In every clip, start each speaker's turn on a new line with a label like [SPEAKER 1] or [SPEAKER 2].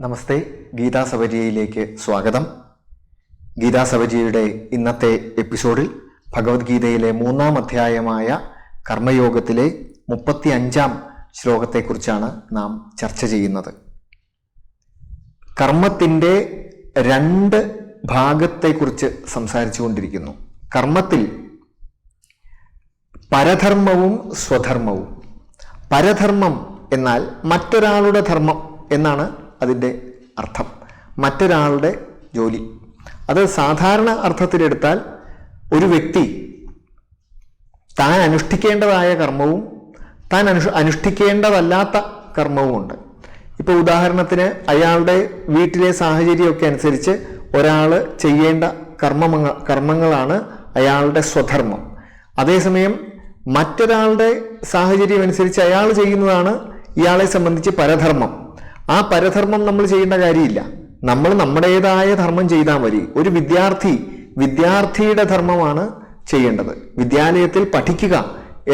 [SPEAKER 1] നമസ്തേ, ഗീതാ സബരിയയിലേക്ക് സ്വാഗതം. ഗീതാ സബരിയയുടെ ഇന്നത്തെ എപ്പിസോഡിൽ ഭഗവത്ഗീതയിലെ 3-ാം അധ്യായമായ കർമ്മയോഗത്തിലെ 35-ാം ശ്ലോകത്തെക്കുറിച്ചാണ് നാം ചർച്ച ചെയ്യുന്നത്. കർമ്മത്തിൻ്റെ 2 ഭാഗത്തെക്കുറിച്ച് സംസാരിച്ചുകൊണ്ടിരിക്കുന്നു. കർമ്മത്തിൽ പരധർമ്മവും സ്വധർമ്മവും. പരധർമ്മം എന്നാൽ മറ്റൊരാളുടെ ധർമ്മം എന്നാണ് അതിൻ്റെ അർത്ഥം. മറ്റൊരാളുടെ ജോലി. അത് സാധാരണ അർത്ഥത്തിലെടുത്താൽ ഒരു വ്യക്തി താൻ അനുഷ്ഠിക്കേണ്ടതായ കർമ്മവും താൻ അനുഷ്ഠിക്കേണ്ടതല്ലാത്ത കർമ്മവുമുണ്ട്. ഇപ്പോൾ ഉദാഹരണത്തിന് അയാളുടെ വീട്ടിലെ സാഹചര്യമൊക്കെ അനുസരിച്ച് ഒരാൾ ചെയ്യേണ്ട കർമ്മങ്ങളാണ് അയാളുടെ സ്വധർമ്മം. അതേസമയം മറ്റൊരാളുടെ സാഹചര്യം അനുസരിച്ച് അയാൾ ചെയ്യുന്നതാണ് ഇയാളെ സംബന്ധിച്ച് പരധർമ്മം. ആ പരധർമ്മം നമ്മൾ ചെയ്യേണ്ട കാര്യമില്ല. നമ്മൾ നമ്മുടേതായ ധർമ്മം ചെയ്താൽ മതി. ഒരു വിദ്യാർത്ഥിയുടെ ധർമ്മമാണ് ചെയ്യേണ്ടത്. വിദ്യാലയത്തിൽ പഠിക്കുക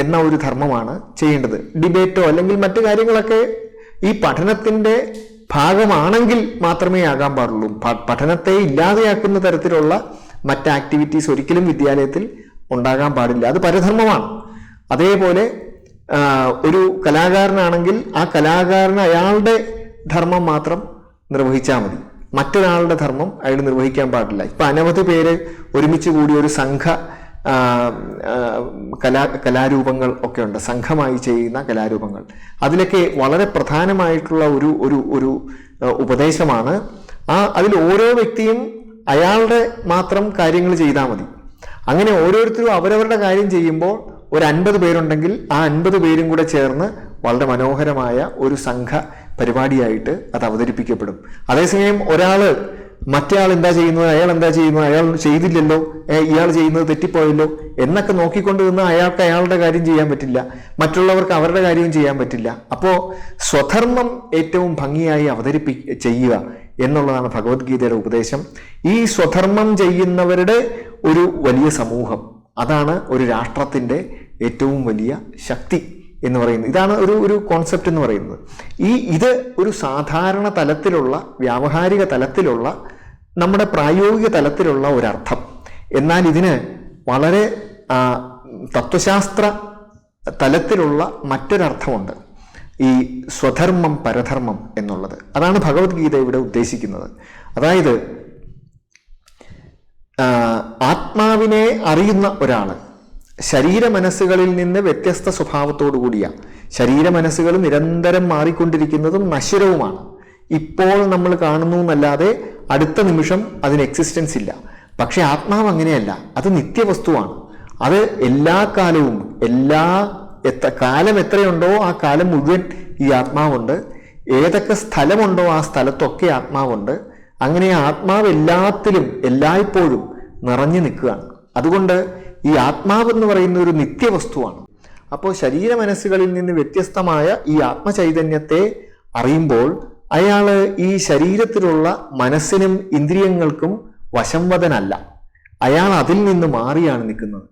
[SPEAKER 1] എന്ന ഒരു ധർമ്മമാണ് ചെയ്യേണ്ടത്. ഡിബേറ്റോ അല്ലെങ്കിൽ മറ്റു കാര്യങ്ങളൊക്കെ ഈ പഠനത്തിൻ്റെ ഭാഗമാണെങ്കിൽ മാത്രമേ ആകാൻ പാടുള്ളൂ. പഠനത്തെ ഇല്ലാതെയാക്കുന്ന തരത്തിലുള്ള മറ്റ് ആക്ടിവിറ്റീസ് ഒരിക്കലും വിദ്യാലയത്തിൽ ഉണ്ടാകാൻ പാടില്ല. അത് പരധർമ്മമാണ്. അതേപോലെ ഒരു കലാകാരനാണെങ്കിൽ ആ കലാകാരൻ അയാളുടെ ധർമ്മം മാത്രം നിർവഹിച്ചാൽ മതി. മറ്റൊരാളുടെ ധർമ്മം അയാൾ നിർവഹിക്കാൻ പാടില്ല. ഇപ്പം അനവധി പേര് ഒരുമിച്ച് കൂടി ഒരു കലാരൂപങ്ങൾ ഒക്കെ ഉണ്ട്. സംഘമായി ചെയ്യുന്ന കലാരൂപങ്ങൾ. അതിലൊക്കെ വളരെ പ്രധാനമായിട്ടുള്ള ഒരു ഉപദേശമാണ് അതിൽ ഓരോ വ്യക്തിയും അയാളുടെ മാത്രം കാര്യങ്ങൾ ചെയ്താൽ മതി. അങ്ങനെ ഓരോരുത്തരും അവരവരുടെ കാര്യം ചെയ്യുമ്പോൾ ഒരു 50 പേരുണ്ടെങ്കിൽ ആ 50 പേരും കൂടെ ചേർന്ന് വളരെ മനോഹരമായ ഒരു സംഘ പരിപാടിയായിട്ട് അത് അവതരിപ്പിക്കപ്പെടും. അതേസമയം മറ്റേയാൾ എന്താ ചെയ്യുന്നത്, അയാൾ ചെയ്തില്ലല്ലോ, ഇയാൾ ചെയ്യുന്നത് തെറ്റിപ്പോയല്ലോ എന്നൊക്കെ നോക്കിക്കൊണ്ട് നിന്ന് അയാൾക്ക് അയാളുടെ കാര്യം ചെയ്യാൻ പറ്റില്ല, മറ്റുള്ളവർക്ക് അവരുടെ കാര്യവും ചെയ്യാൻ പറ്റില്ല. അപ്പോൾ സ്വധർമ്മം ഏറ്റവും ഭംഗിയായി ചെയ്യുക എന്നുള്ളതാണ് ഭഗവത്ഗീതയുടെ ഉപദേശം. ഈ സ്വധർമ്മം ചെയ്യുന്നവരുടെ ഒരു വലിയ സമൂഹം, അതാണ് ഒരു രാഷ്ട്രത്തിൻ്റെ ഏറ്റവും വലിയ ശക്തി എന്ന് പറയുന്നത്. ഇതാണ് ഒരു കോൺസെപ്റ്റ് എന്ന് പറയുന്നത്. ഇത് ഒരു സാധാരണ തലത്തിലുള്ള വ്യാവഹാരിക തലത്തിലുള്ള നമ്മുടെ പ്രായോഗിക തലത്തിലുള്ള ഒരർത്ഥം. എന്നാൽ ഇതിന് വളരെ തത്വശാസ്ത്ര തലത്തിലുള്ള മറ്റൊരർത്ഥമുണ്ട്. ഈ സ്വധർമ്മം പരധർമ്മം എന്നുള്ളത്. അതാണ് ഭഗവത്ഗീത ഇവിടെ ഉദ്ദേശിക്കുന്നത്. അതായത് ആത്മാവിനെ അറിയുന്ന ഒരാൾ ശരീരമനസ്സുകളിൽ നിന്ന് വ്യത്യസ്ത സ്വഭാവത്തോടു കൂടിയ ശരീരമനസ്സുകൾ നിരന്തരം മാറിക്കൊണ്ടിരിക്കുന്നതും നശ്വരവുമാണ്. ഇപ്പോൾ നമ്മൾ കാണുന്നു എന്നല്ലാതെ അടുത്ത നിമിഷം അതിന് എക്സിസ്റ്റൻസ് ഇല്ല. പക്ഷെ ആത്മാവ് അങ്ങനെയല്ല. അത് നിത്യവസ്തുവാണ്. അത് എല്ലാ കാലവും കാലം എത്രയുണ്ടോ ആ കാലം മുഴുവൻ ഈ ആത്മാവുണ്ട്. ഏതൊക്കെ സ്ഥലമുണ്ടോ ആ സ്ഥലത്തൊക്കെ ആത്മാവുണ്ട്. അങ്ങനെ ആത്മാവ് എല്ലാത്തിലും എല്ലായ്പ്പോഴും നിറഞ്ഞു നിൽക്കുകയാണ്. അതുകൊണ്ട് ഈ ആത്മാവ് എന്ന് പറയുന്ന ഒരു നിത്യവസ്തുവാണ്. അപ്പോൾ ശരീരമനസ്സുകളിൽ നിന്ന് വ്യത്യസ്തമായ ഈ ആത്മചൈതന്യത്തെ അറിയുമ്പോൾ അയാൾ ഈ ശരീരത്തിലുള്ള മനസ്സിനും ഇന്ദ്രിയങ്ങൾക്കും വശംവദനല്ല. അയാൾ അതിൽ നിന്ന് മാറിയാണ് നിൽക്കുന്നത്.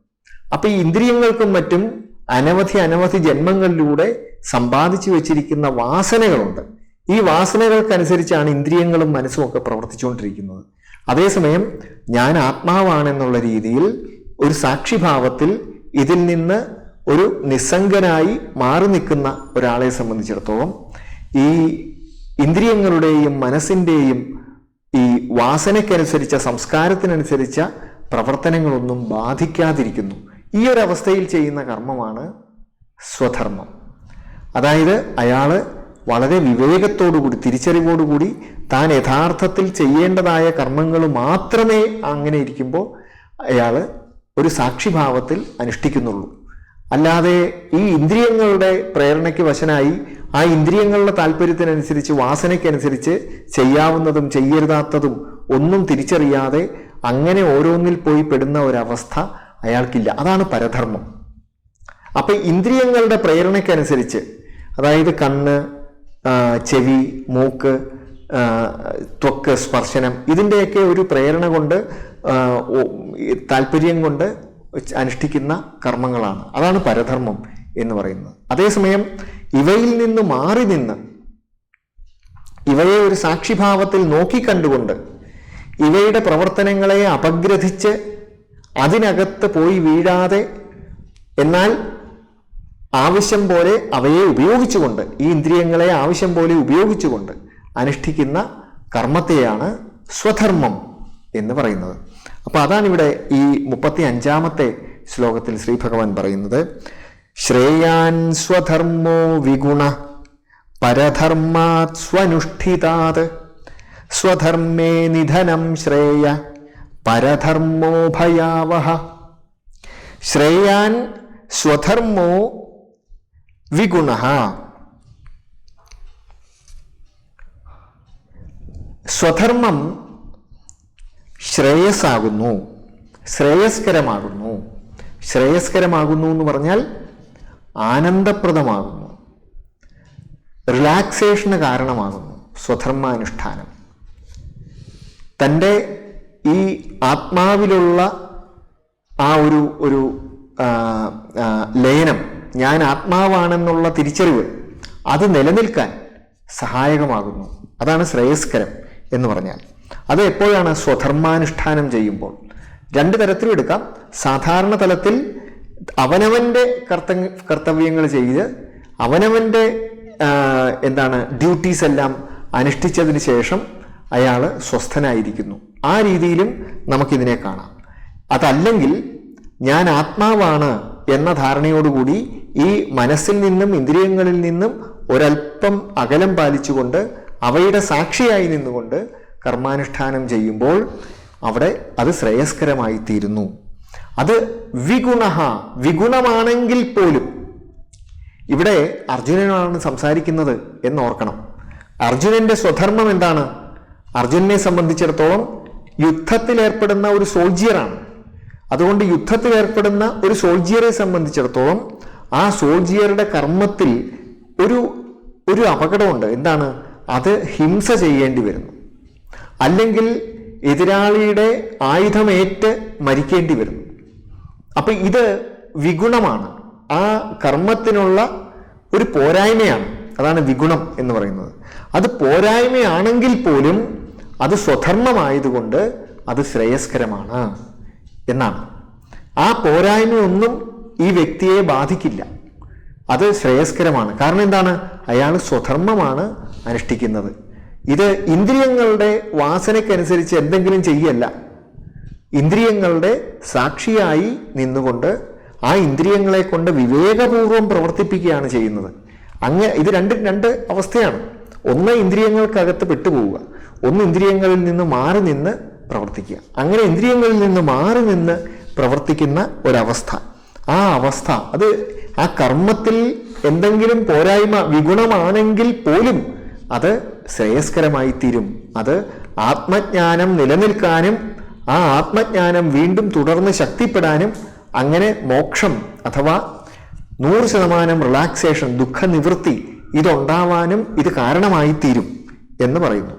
[SPEAKER 1] അപ്പൊ ഈ ഇന്ദ്രിയങ്ങൾക്കും മറ്റും അനവധി ജന്മങ്ങളിലൂടെ സമ്പാദിച്ചു വെച്ചിരിക്കുന്ന വാസനകളുണ്ട്. ഈ വാസനകൾക്കനുസരിച്ചാണ് ഇന്ദ്രിയങ്ങളും മനസ്സും ഒക്കെ പ്രവർത്തിച്ചുകൊണ്ടിരിക്കുന്നത്. അതേസമയം ഞാൻ ആത്മാവാണെന്നുള്ള രീതിയിൽ ഒരു സാക്ഷിഭാവത്തിൽ ഇതിൽ നിന്ന് ഒരു നിസ്സംഗനായി മാറി നിൽക്കുന്ന ഒരാളെ സംബന്ധിച്ചിടത്തോളം ഈ ഇന്ദ്രിയങ്ങളുടെയും മനസ്സിൻ്റെയും ഈ വാസനയ്ക്കനുസരിച്ച സംസ്കാരത്തിനനുസരിച്ച പ്രവർത്തനങ്ങളൊന്നും ബാധിക്കാതിരിക്കുന്നു. ഈ ഒരു അവസ്ഥയിൽ ചെയ്യുന്ന കർമ്മമാണ് സ്വധർമ്മം. അതായത് അയാൾ വളരെ വിവേകത്തോടുകൂടി തിരിച്ചറിവോടുകൂടി താൻ യഥാർത്ഥത്തിൽ ചെയ്യേണ്ടതായ കർമ്മങ്ങൾ മാത്രമേ അങ്ങനെ ഇരിക്കുമ്പോൾ അയാൾ ഒരു സാക്ഷിഭാവത്തിൽ അനുഷ്ഠിക്കുന്നുള്ളൂ. അല്ലാതെ ഈ ഇന്ദ്രിയങ്ങളുടെ പ്രേരണയ്ക്ക് വശനായി ആ ഇന്ദ്രിയങ്ങളുടെ താല്പര്യത്തിനനുസരിച്ച് വാസനയ്ക്കനുസരിച്ച് ചെയ്യാവുന്നതും ചെയ്യരുതാത്തതും ഒന്നും തിരിച്ചറിയാതെ അങ്ങനെ ഓരോന്നിൽ പോയി പെടുന്ന ഒരവസ്ഥ അയാൾക്കില്ല. അതാണ് പരധർമ്മം. അപ്പൊ ഇന്ദ്രിയങ്ങളുടെ പ്രേരണയ്ക്കനുസരിച്ച്, അതായത് കണ്ണ്, ചെവി, മൂക്ക്, ത്വക്ക്, സ്പർശനം, ഇതിൻ്റെയൊക്കെ ഒരു പ്രേരണ കൊണ്ട് താല്പര്യം കൊണ്ട് അനുഷ്ഠിക്കുന്ന കർമ്മങ്ങളാണ്. അതാണ് പരധർമ്മം എന്ന് പറയുന്നത്. അതേസമയം ഇവയിൽ നിന്ന് മാറി നിന്ന് ഇവയെ ഒരു സാക്ഷിഭാവത്തിൽ നോക്കിക്കണ്ടുകൊണ്ട് ഇവയുടെ പ്രവർത്തനങ്ങളെ അപഗ്രഥിച്ച് അതിനകത്ത് പോയി വീഴാതെ, എന്നാൽ ആവശ്യം പോലെ അവയെ ഉപയോഗിച്ചുകൊണ്ട്, ഈ ഇന്ദ്രിയങ്ങളെ ആവശ്യം പോലെ ഉപയോഗിച്ചുകൊണ്ട് അനുഷ്ഠിക്കുന്ന കർമ്മത്തെയാണ് സ്വധർമ്മം എന്ന് പറയുന്നത്. അപ്പൊ അതാണ് ഇവിടെ ഈ 35-ാമത്തെ ശ്ലോകത്തിൽ ശ്രീ ഭഗവാൻ പറയുന്നത്. ശ്രേയാൻ സ്വധർമ്മോ വിഗുണ പരധർമാത് സ്വനുഷ്ഠിതാത് സ്വധർമ്മേ നിധനം ശ്രേയ പരധർമ്മോ ഭയാവഹ. ശ്രേയാൻ സ്വധർമ്മോ വിഗുണ. സ്വധർമ്മം ശ്രേയസ്സാകുന്നു, ശ്രേയസ്കരമാകുന്നു. ശ്രേയസ്കരമാകുന്നു എന്ന് പറഞ്ഞാൽ ആനന്ദപ്രദമാകുന്നു, റിലാക്സേഷന് കാരണമാകുന്നു സ്വധർമാനുഷ്ഠാനം. തൻ്റെ ഈ ആത്മാവിലുള്ള ആ ഒരു ലയനം, ഞാൻ ആത്മാവാണെന്നുള്ള തിരിച്ചറിവ്, അത് നിലനിൽക്കാൻ സഹായകമാകുന്നു. അതാണ് ശ്രേയസ്കരം എന്ന് പറഞ്ഞാൽ. അത് എപ്പോഴാണ്? സ്വധർമാനുഷ്ഠാനം ചെയ്യുമ്പോൾ. രണ്ട് തരത്തിലും എടുക്കാം. സാധാരണ തലത്തിൽ അവനവൻ്റെ കർത്തവ്യങ്ങൾ ചെയ്ത് അവനവൻ്റെ ഡ്യൂട്ടീസ് എല്ലാം അനുഷ്ഠിച്ചതിന് ശേഷം അയാൾ സ്വസ്ഥനായിരിക്കുന്നു. ആ രീതിയിലും നമുക്കിതിനെ കാണാം. അതല്ലെങ്കിൽ ഞാൻ ആത്മാവാണ് എന്ന ധാരണയോടുകൂടി ഈ മനസ്സിൽ നിന്നും ഇന്ദ്രിയങ്ങളിൽ നിന്നും ഒരൽപ്പം അകലം പാലിച്ചുകൊണ്ട് അവയുടെ സാക്ഷിയായി നിന്നുകൊണ്ട് കർമാനുഷ്ഠാനം ചെയ്യുമ്പോൾ അവിടെ അത് ശ്രേയസ്കരമായി തീരുന്നു. അത് വിഗുണമാണെങ്കിൽ പോലും, ഇവിടെ അർജുനനാണ് സംസാരിക്കുന്നത് എന്നോർക്കണം. അർജുനന്റെ സ്വധർമ്മം എന്താണ്? അർജുനനെ സംബന്ധിച്ചിടത്തോളം യുദ്ധത്തിലേർപ്പെടുന്ന ഒരു സോൾജിയറാണ്. അതുകൊണ്ട് യുദ്ധത്തിലേർപ്പെടുന്ന ഒരു സോൾജിയറെ സംബന്ധിച്ചിടത്തോളം ആ സോൾജിയറുടെ കർമ്മത്തിൽ ഒരു അപകടമുണ്ട്. എന്താണ്? അത് ഹിംസ ചെയ്യേണ്ടി വരുന്നു, അല്ലെങ്കിൽ എതിരാളിയുടെ ആയുധമേറ്റ് മരിക്കേണ്ടി വരുന്നു. അപ്പൊ ഇത് വിഗുണമാണ്, ആ കർമ്മത്തിനുള്ള ഒരു പോരായ്മയാണ്. അതാണ് വിഗുണം എന്ന് പറയുന്നത്. അത് പോരായ്മയാണെങ്കിൽ പോലും അത് സ്വധർമ്മമായതുകൊണ്ട് അത് ശ്രേയസ്കരമാണ് എന്നാണ്. ആ പോരായ്മയൊന്നും ഈ വ്യക്തിയെ ബാധിക്കില്ല, അത് ശ്രേയസ്കരമാണ്. കാരണം എന്താണ്? അയാൾ സ്വധർമ്മമാണ് അനുഷ്ഠിക്കുന്നത്. ഇത് ഇന്ദ്രിയങ്ങളുടെ വാസനയ്ക്കനുസരിച്ച് എന്തെങ്കിലും ചെയ്യല്ല. ഇന്ദ്രിയങ്ങളുടെ സാക്ഷിയായി നിന്നുകൊണ്ട് ആ ഇന്ദ്രിയങ്ങളെ കൊണ്ട് വിവേകപൂർവം പ്രവർത്തിപ്പിക്കുകയാണ് ചെയ്യുന്നത്. ഇത് രണ്ട് അവസ്ഥയാണ്. ഒന്ന് ഇന്ദ്രിയങ്ങൾക്കകത്ത് പെട്ടുപോവുക, ഒന്ന് ഇന്ദ്രിയങ്ങളിൽ നിന്ന് മാറി നിന്ന് പ്രവർത്തിക്കുക. അങ്ങനെ ഇന്ദ്രിയങ്ങളിൽ നിന്ന് മാറി നിന്ന് പ്രവർത്തിക്കുന്ന ഒരവസ്ഥ, ആ അവസ്ഥ അത് ആ കർമ്മത്തിൽ എന്തെങ്കിലും പോരായ്മ വിഗുണമാണെങ്കിൽ പോലും അത് ശ്രേയസ്കരമായി തീരും. അത് ആത്മജ്ഞാനം നിലനിൽക്കാനും ആ ആത്മജ്ഞാനം വീണ്ടും തുടർന്ന് ശക്തിപ്പെടാനും അങ്ങനെ മോക്ഷം അഥവാ 100% റിലാക്സേഷൻ, ദുഃഖനിവൃത്തി ഇതുണ്ടാവാനും ഇത് കാരണമായി തീരും എന്ന് പറയുന്നു.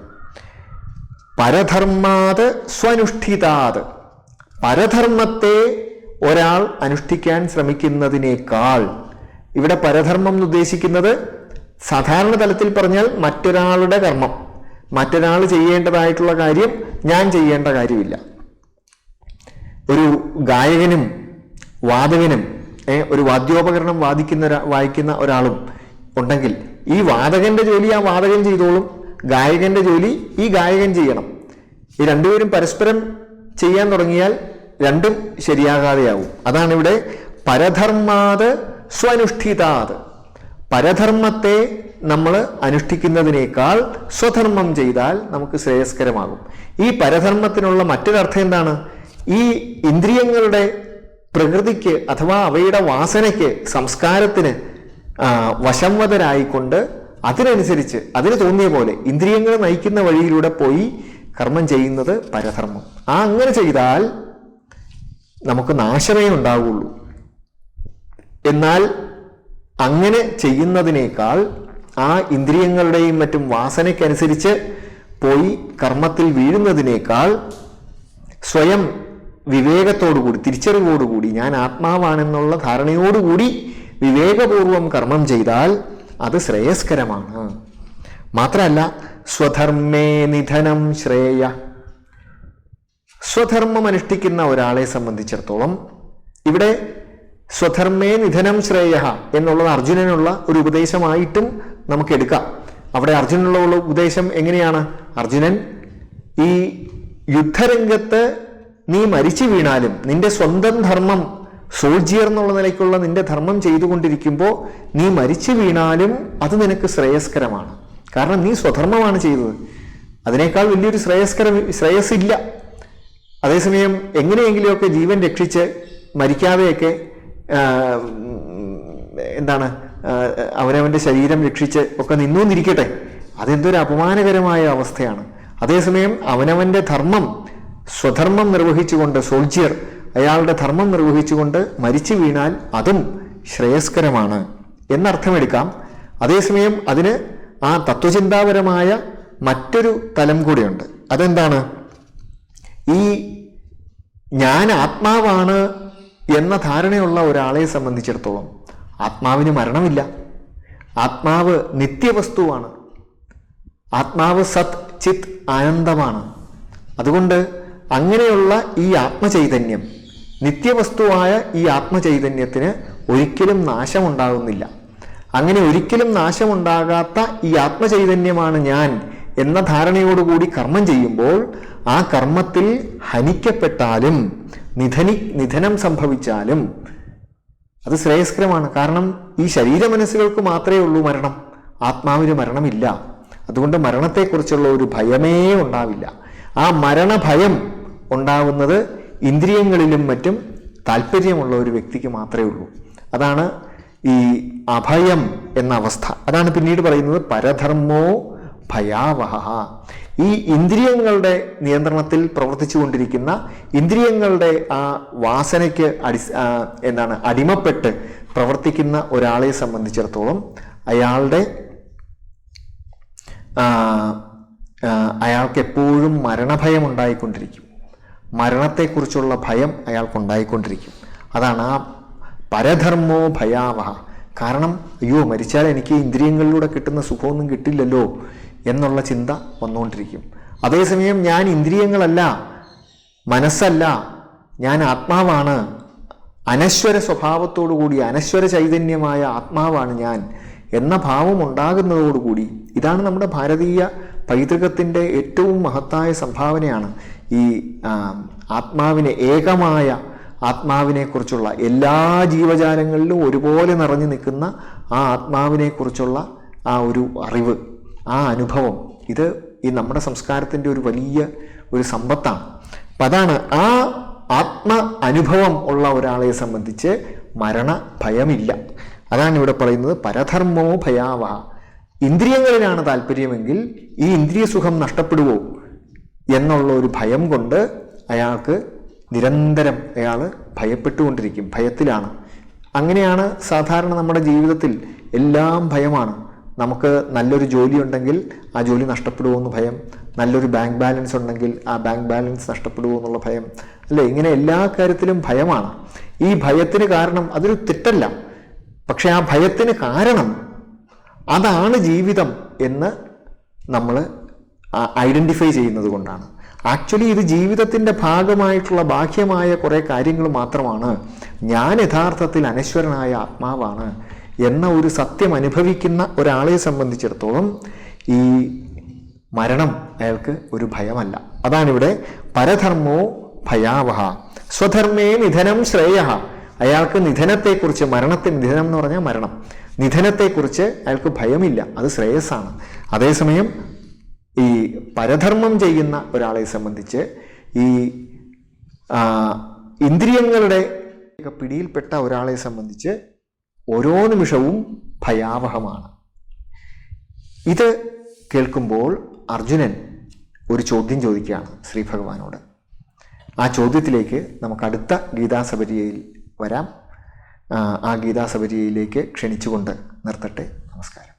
[SPEAKER 1] പരധർമാത് സ്വനുഷ്ഠിതാത്. പരധർമ്മത്തെ ഒരാൾ അനുഷ്ഠിക്കാൻ ശ്രമിക്കുന്നതിനേക്കാൾ, ഇവിടെ പരധർമ്മം എന്ന് ഉദ്ദേശിക്കുന്നത് സാധാരണ തലത്തിൽ പറഞ്ഞാൽ മറ്റൊരാളുടെ കർമ്മം, മറ്റൊരാൾ ചെയ്യേണ്ടതായിട്ടുള്ള കാര്യം ഞാൻ ചെയ്യേണ്ട കാര്യമില്ല. ഒരു ഗായകനും വാദകനും ഒരു വാദ്യോപകരണം വായിക്കുന്ന ഒരാളും ഉണ്ടെങ്കിൽ ഈ വാദകന്റെ ജോലി ആ വാദകൻ ചെയ്തോളും, ഗായകന്റെ ജോലി ഈ ഗായകൻ ചെയ്യണം. ഈ രണ്ടുപേരും പരസ്പരം ചെയ്യാൻ തുടങ്ങിയാൽ രണ്ടും ശരിയാകാതെയാവും. അതാണ് ഇവിടെ പരധർമാത് സ്വനുഷ്ഠിതാത്. പരധർമ്മത്തെ നമ്മൾ അനുഷ്ഠിക്കുന്നതിനേക്കാൾ സ്വധർമ്മം ചെയ്താൽ നമുക്ക് ശ്രേയസ്കരമാകും. ഈ പരധർമ്മത്തിനുള്ള മറ്റൊരർത്ഥം എന്താണ്? ഈ ഇന്ദ്രിയങ്ങളുടെ പ്രകൃതിക്ക് അഥവാ അവയുടെ വാസനയ്ക്ക്, സംസ്കാരത്തിന് വശംവദരായിക്കൊണ്ട് അതിനനുസരിച്ച് അതിന് തോന്നിയ പോലെ ഇന്ദ്രിയങ്ങൾ നയിക്കുന്ന വഴിയിലൂടെ പോയി കർമ്മം ചെയ്യുന്നത് പരധർമ്മം. അങ്ങനെ ചെയ്താൽ നമുക്ക് നാശമേ ഉണ്ടാവുള്ളൂ. എന്നാൽ അങ്ങനെ ചെയ്യുന്നതിനേക്കാൾ ആ ഇന്ദ്രിയങ്ങളുടെയും മറ്റും വാസനയ്ക്കനുസരിച്ച് പോയി കർമ്മത്തിൽ വീഴുന്നതിനേക്കാൾ സ്വയം വിവേകത്തോടുകൂടി, തിരിച്ചറിവോടുകൂടി, ഞാൻ ആത്മാവാണെന്നുള്ള ധാരണയോടുകൂടി വിവേകപൂർവം കർമ്മം ചെയ്താൽ അത് ശ്രേയസ്കരമാണ്. മാത്രമല്ല സ്വധർമ്മേ നിധനം ശ്രേയ, സ്വധർമ്മം അനുഷ്ഠിക്കുന്ന ഒരാളെ സംബന്ധിച്ചിടത്തോളം ഇവിടെ സ്വധർമ്മേ നിധനം ശ്രേയ എന്നുള്ളത് അർജുനനുള്ള ഒരു ഉപദേശമായിട്ടും നമുക്ക് എടുക്കാം. അവിടെ അർജുനനുള്ള ഉപദേശം എങ്ങനെയാണ്? അർജുനൻ, ഈ യുദ്ധരംഗത്ത് നീ മരിച്ചു വീണാലും നിന്റെ സ്വന്തം ധർമ്മം, സോൾജിയർ എന്നുള്ള നിലയ്ക്കുള്ള നിന്റെ ധർമ്മം ചെയ്തുകൊണ്ടിരിക്കുമ്പോൾ നീ മരിച്ചു വീണാലും അത് നിനക്ക് ശ്രേയസ്കരമാണ്. കാരണം നീ സ്വധർമ്മമാണ് ചെയ്തത്. അതിനേക്കാൾ വലിയൊരു ശ്രേയസ്സില്ല. അതേസമയം എങ്ങനെയെങ്കിലുമൊക്കെ ജീവൻ രക്ഷിച്ച് മരിക്കാതെയൊക്കെ അവനവൻ്റെ ശരീരം രക്ഷിച്ച് ഒക്കെ നിന്നുകൊണ്ടിരിക്കട്ടെ, അതെന്തൊരു അപമാനകരമായ അവസ്ഥയാണ്. അതേസമയം അവനവൻ്റെ ധർമ്മം, സ്വധർമ്മം നിർവഹിച്ചുകൊണ്ട്, സോൾജിയർ അയാളുടെ ധർമ്മം നിർവഹിച്ചുകൊണ്ട് മരിച്ചു വീണാൽ അതും ശ്രേയസ്കരമാണ് എന്നർത്ഥമെടുക്കാം. അതേസമയം അതിന് ആ തത്വചിന്താപരമായ മറ്റൊരു തലം കൂടെയുണ്ട്. അതെന്താണ്? ഈ ഞാൻ ആത്മാവാണ് എന്ന ധാരണയുള്ള ഒരാളെ സംബന്ധിച്ചിടത്തോളം ആത്മാവിന് മരണമില്ല. ആത്മാവ് നിത്യവസ്തുവാണ്. ആത്മാവ് സത് ചിത് ആനന്ദമാണ്. അതുകൊണ്ട് അങ്ങനെയുള്ള ഈ ആത്മചൈതന്യം, നിത്യവസ്തുവായ ഈ ആത്മചൈതന്യത്തിന് ഒരിക്കലും നാശമുണ്ടാകുന്നില്ല. അങ്ങനെ ഒരിക്കലും നാശമുണ്ടാകാത്ത ഈ ആത്മചൈതന്യമാണ് ഞാൻ എന്ന ധാരണയോടുകൂടി കർമ്മം ചെയ്യുമ്പോൾ ആ കർമ്മത്തിൽ ഹനിക്കപ്പെട്ടാലും നിധനം സംഭവിച്ചാലും അത് ശ്രേയസ്കരമാണ്. കാരണം ഈ ശരീരമനസ്സുകൾക്ക് മാത്രമേ ഉള്ളൂ മരണം, ആത്മാവിന് മരണമില്ല. അതുകൊണ്ട് മരണത്തെക്കുറിച്ചുള്ള ഒരു ഭയമേ ഉണ്ടാവില്ല. ആ മരണഭയം ഉണ്ടാവുന്നത് ഇന്ദ്രിയങ്ങളിലും മറ്റും താല്പര്യമുള്ള ഒരു വ്യക്തിക്ക് മാത്രമേ ഉള്ളൂ. അതാണ് ഈ അഭയം എന്ന അവസ്ഥ. അതാണ് പിന്നീട് പറയുന്നത് പരധർമ്മോ ഭയാവഹ. ഈ ഇന്ദ്രിയങ്ങളുടെ നിയന്ത്രണത്തിൽ പ്രവർത്തിച്ചു കൊണ്ടിരിക്കുന്ന, ഇന്ദ്രിയങ്ങളുടെ ആ വാസനയ്ക്ക് അടിമപ്പെട്ട് പ്രവർത്തിക്കുന്ന ഒരാളെ സംബന്ധിച്ചിടത്തോളം അയാൾക്ക് എപ്പോഴും മരണഭയം ഉണ്ടായിക്കൊണ്ടിരിക്കും. മരണത്തെക്കുറിച്ചുള്ള ഭയം അയാൾക്കുണ്ടായിക്കൊണ്ടിരിക്കും. അതാണ് ആ പരധർമ്മോ ഭയാവഹ. കാരണം അയ്യോ, മരിച്ചാൽ എനിക്ക് ഇന്ദ്രിയങ്ങളിലൂടെ കിട്ടുന്ന സുഖമൊന്നും കിട്ടില്ലല്ലോ എന്നുള്ള ചിന്ത വന്നുകൊണ്ടിരിക്കും. അതേസമയം ഞാൻ ഇന്ദ്രിയങ്ങളല്ല, മനസ്സല്ല, ഞാൻ ആത്മാവാണ്, അനശ്വര സ്വഭാവത്തോടുകൂടി അനശ്വര ചൈതന്യമായ ആത്മാവാണ് ഞാൻ എന്ന ഭാവം ഉണ്ടാകുന്നതോടുകൂടി, ഇതാണ് നമ്മുടെ ഭാരതീയ പൈതൃകത്തിൻ്റെ ഏറ്റവും മഹത്തായ സംഭാവനയാണ്. ഈ ആത്മാവിനെ, ഏകമായ ആത്മാവിനെക്കുറിച്ചുള്ള, എല്ലാ ജീവജാലങ്ങളിലും ഒരുപോലെ നിറഞ്ഞു നിൽക്കുന്ന ആ ആത്മാവിനെക്കുറിച്ചുള്ള ആ ഒരു അറിവ്, ആ അനുഭവം, ഇത് ഈ നമ്മുടെ സംസ്കാരത്തിൻ്റെ ഒരു വലിയ ഒരു സമ്പത്താണ്. അപ്പം അതാണ് ആ ആത്മ അനുഭവം ഉള്ള ഒരാളെ സംബന്ധിച്ച് മരണ ഭയമില്ല. അതാണ് ഇവിടെ പറയുന്നത് പരധർമ്മോ ഭയാവഹ. ഇന്ദ്രിയങ്ങളിലാണ് താല്പര്യമെങ്കിൽ ഈ ഇന്ദ്രിയ സുഖം നഷ്ടപ്പെടുവോ എന്നുള്ള ഒരു ഭയം കൊണ്ട് അയാൾക്ക് നിരന്തരം ഭയപ്പെട്ടുകൊണ്ടിരിക്കും, ഭയത്തിലാണ്. അങ്ങനെയാണ് സാധാരണ നമ്മുടെ ജീവിതത്തിൽ എല്ലാം ഭയമാണ്. നമുക്ക് നല്ലൊരു ജോലി ഉണ്ടെങ്കിൽ ആ ജോലി നഷ്ടപ്പെടുമോ എന്ന് ഭയം, നല്ലൊരു ബാങ്ക് ബാലൻസ് ഉണ്ടെങ്കിൽ ആ ബാങ്ക് ബാലൻസ് നഷ്ടപ്പെടുമോ എന്നുള്ള ഭയം, അല്ലേ? ഇങ്ങനെ എല്ലാ കാര്യത്തിലും ഭയമാണ്. ഈ ഭയത്തിന് കാരണം അതൊരു തെറ്റല്ല, പക്ഷെ ആ ഭയത്തിന് കാരണം അതാണ് ജീവിതം എന്ന് നമ്മൾ ഐഡൻറ്റിഫൈ ചെയ്യുന്നത് കൊണ്ടാണ്. ആക്ച്വലി ഇത് ജീവിതത്തിൻ്റെ ഭാഗമായിട്ടുള്ള ബാഹ്യമായ കുറേ കാര്യങ്ങൾ മാത്രമാണ്. ഞാൻ യഥാർത്ഥത്തിൽ അനശ്വരനായ ആത്മാവാണ് എന്ന ഒരു സത്യം അനുഭവിക്കുന്ന ഒരാളെ സംബന്ധിച്ചിടത്തോളം ഈ മരണം അയാൾക്ക് ഒരു ഭയമല്ല. അതാണിവിടെ പരധർമ്മോ ഭയാവഹ. സ്വധർമ്മേ നിധനം ശ്രേയ. അയാൾക്ക് നിധനത്തെക്കുറിച്ച്, നിധനം എന്ന് പറഞ്ഞാൽ മരണം, നിധനത്തെക്കുറിച്ച് അയാൾക്ക് ഭയമില്ല, അത് ശ്രേയസ്സാണ്. അതേസമയം ഈ പരധർമ്മം ചെയ്യുന്ന ഒരാളെ സംബന്ധിച്ച് ഈ ഇന്ദ്രിയങ്ങളുടെ പിടിയിൽപ്പെട്ട ഒരാളെ സംബന്ധിച്ച് ഓരോ നിമിഷവും ഭയാവഹമാണ്. ഇത് കേൾക്കുമ്പോൾ അർജുനൻ ഒരു ചോദ്യം ചോദിക്കുകയാണ് ശ്രീ ഭഗവാനോട്. ആ ചോദ്യത്തിലേക്ക് നമുക്ക് അടുത്ത ഗീതാസബരിയയിൽ വരാം. ആ ഗീതാസബരിയയിലേക്ക് ക്ഷണിച്ചുകൊണ്ട് നിർത്തട്ടെ. നമസ്കാരം.